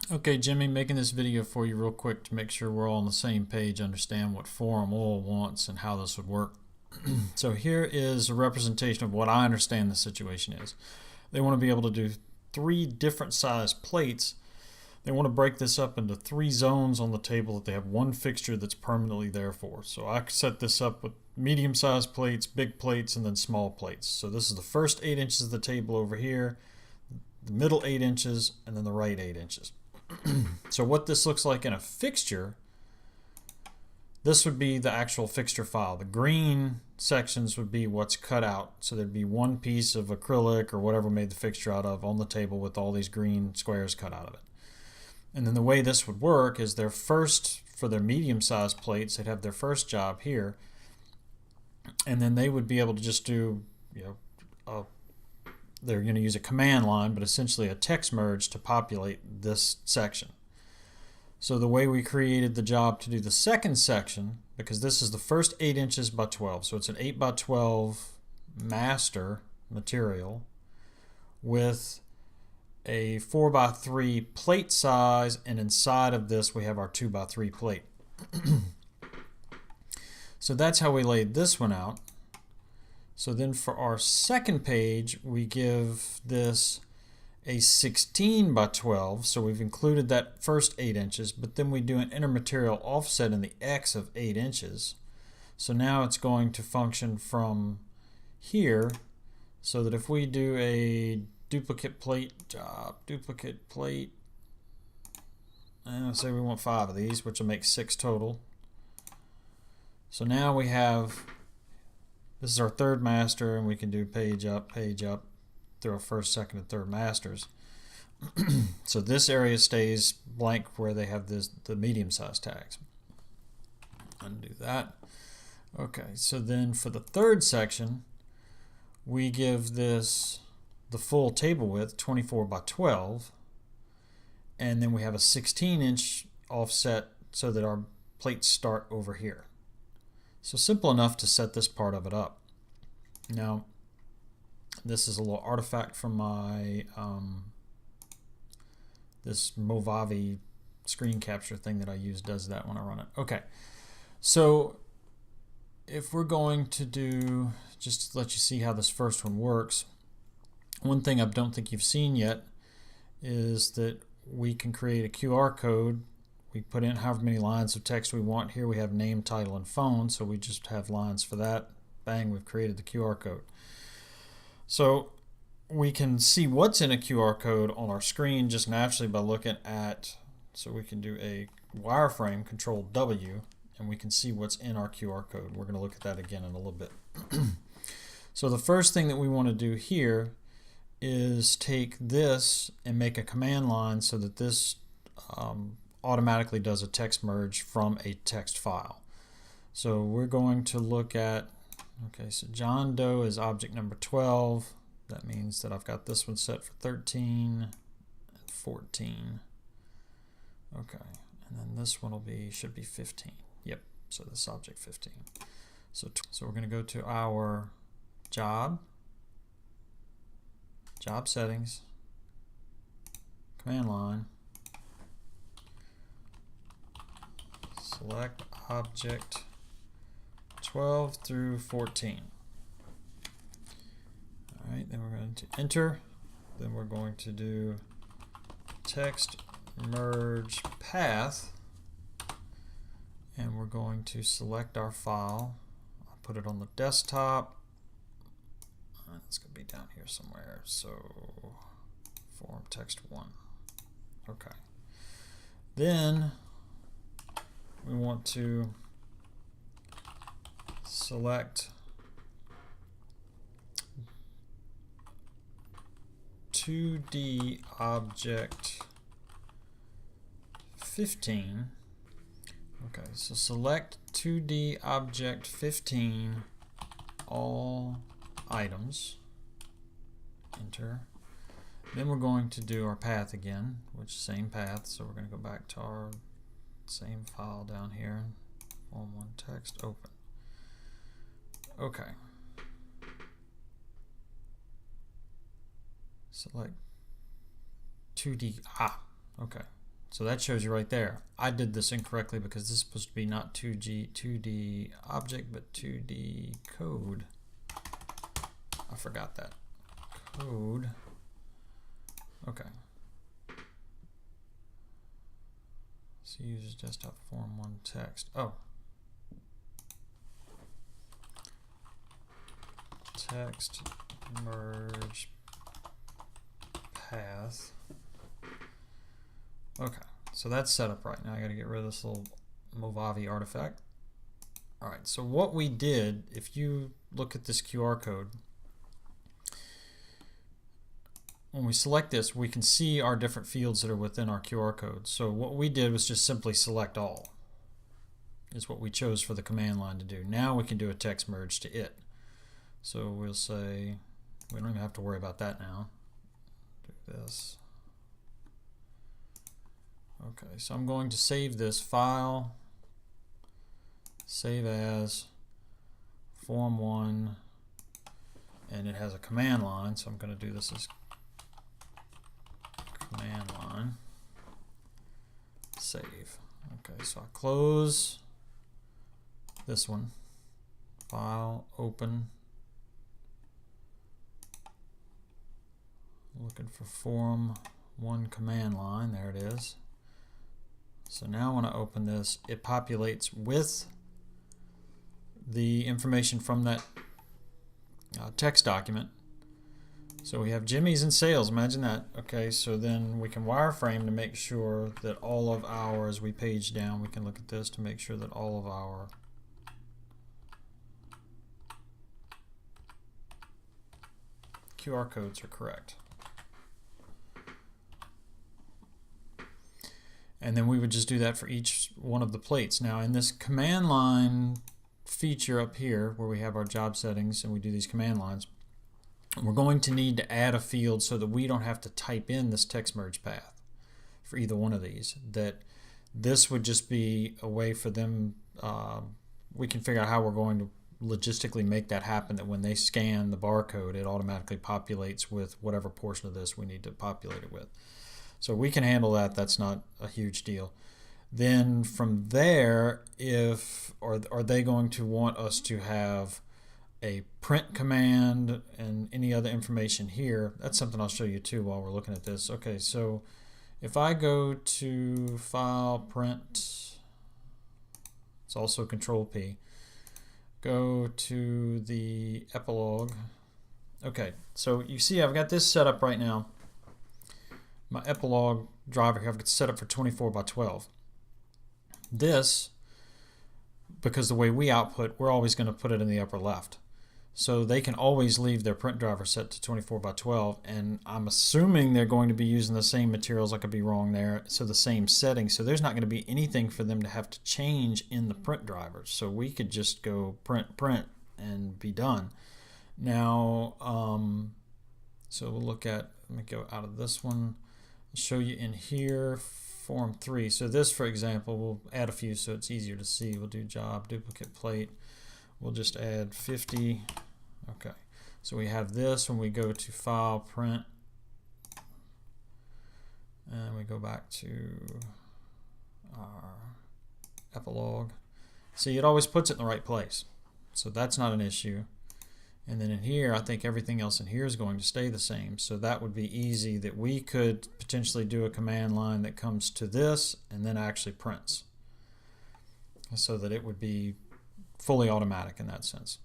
Okay, Jimmy, making this video for you real quick to make sure we're all on the same page, understand what Forum Oil wants and how this would work. So here is a representation of what I understand the situation is. They want to be able to do 3 different size plates. They want to break this up into 3 zones on the table that they have one fixture that's permanently there for. So I set this up with medium-sized plates, big plates, and then small plates. So this is the first 8 inches of the table over here, the middle 8 inches, and then the right 8 inches. So what this looks like in a fixture, this would be the actual fixture file. The green sections would be what's cut out. So there'd be one piece of acrylic or whatever made the fixture out of on the table with all these green squares cut out of it. And then the way this would work is their first, for their medium-sized plates, they'd have their first job here. And then they would be able to just do, they're going to use a command line, but essentially a text merge to populate this section. So the way we created the job to do the second section, because this is the first 8 inches by 12, so it's an 8 by 12 master material with a 4 by 3 plate size, and inside of this we have our 2 by 3 plate. So that's how we laid this one out. So then for our second page, we give this a 16 by 12. So we've included that first 8 inches, but then we do an intermaterial offset in the X of 8 inches. So now it's going to function from here, so that if we do a duplicate plate job, duplicate plate, and say we want 5 of these, which will make 6 total. So now we have, this is our third master, and we can do page up through our first, second, and third masters. So this area stays blank where they have the medium-sized tags. Undo that. Okay, so then for the third section, we give this the full table width, 24 by 12, and then we have a 16-inch offset so that our plates start over here. So simple enough to set this part of it up. Now, this is a little artifact from my this Movavi screen capture thing that I use does that when I run it. Okay, so if we're going to do, just to let you see how this first one works, one thing I don't think you've seen yet is that we can create a QR code. We put in however many lines of text we want. Here we have name, title, and phone, so we just have lines for that. Bang, we've created the QR code. So we can see what's in a QR code on our screen just naturally by looking at, so we can do a wireframe, Control W, and we can see what's in our QR code. We're going to look at that again in a little bit. So the first thing that we want to do here is take this and make a command line so that this automatically does a text merge from a text file. So we're going to look at, okay, so John Doe is object number 12. That means that I've got this one set for 13 and 14. Okay, and then this one will be, should be 15. Yep, so this object 15. So we're going to go to our job settings, command line, select object 12 through 14. Alright, then we're going to enter. Then we're going to do text merge path, and we're going to select our file. I'll put it on the desktop. It's going to be down here somewhere. So form text 1. Okay. Then we want to select 2D object 15. Okay, so select 2D object 15, all items, enter. Then we're going to do our path again, which is same path, so we're going to go back to our same file down here, form 1 text, open. Okay. Select 2D, okay. So that shows you right there. I did this incorrectly because this is supposed to be not 2D object, but 2D code. I forgot that. Code. Okay. So uses desktop form 1 text. Oh. Text merge path. Okay, so that's set up right now. I got to get rid of this little Movavi artifact. All right, so what we did, if you look at this QR code, when we select this, we can see our different fields that are within our QR code. So what we did was just simply select all, is what we chose for the command line to do. Now we can do a text merge to it. So we'll say, we don't even have to worry about that now. Do this. Okay, so I'm going to save this file, save as, form 1, and it has a command line, so I'm going to do this as command line, save. Okay, so I close this one, file, open, looking for form 1 command line, there it is. So now when I open this, it populates with the information from that text document. So we have Jimmy's and sales, imagine that. Okay, so then we can wireframe to make sure that all of our, as we page down, we can look at this to make sure that all of our QR codes are correct. And then we would just do that for each one of the plates. Now in this command line feature up here where we have our job settings and we do these command lines, we're going to need to add a field so that we don't have to type in this text merge path for either one of these. That this would just be a way for them, we can figure out how we're going to logistically make that happen, that when they scan the barcode it automatically populates with whatever portion of this we need to populate it with. So we can handle that, that's not a huge deal. Then from there, are they going to want us to have a print command and any other information here? That's something I'll show you too while we're looking at this. Okay, so if I go to File, Print, it's also Control P, go to the epilogue. Okay, so you see I've got this set up right now. My epilogue driver here, I've got it set up for 24 by 12. This, because the way we output, we're always going to put it in the upper left. So they can always leave their print driver set to 24 by 12, and I'm assuming they're going to be using the same materials. I could be wrong there. So the same settings. So there's not going to be anything for them to have to change in the print drivers. So we could just go print, and be done. Now, so we'll look at, let me go out of this one. Show you in here form 3. So this, for example, we'll add a few so it's easier to see. We'll do job duplicate plate. We'll just add 50. Okay, so we have this when we go to file, print, and we go back to our epilogue. See, it always puts it in the right place, so that's not an issue. And then in here, I think everything else in here is going to stay the same. So that would be easy, that we could potentially do a command line that comes to this and then actually prints, so that it would be fully automatic in that sense.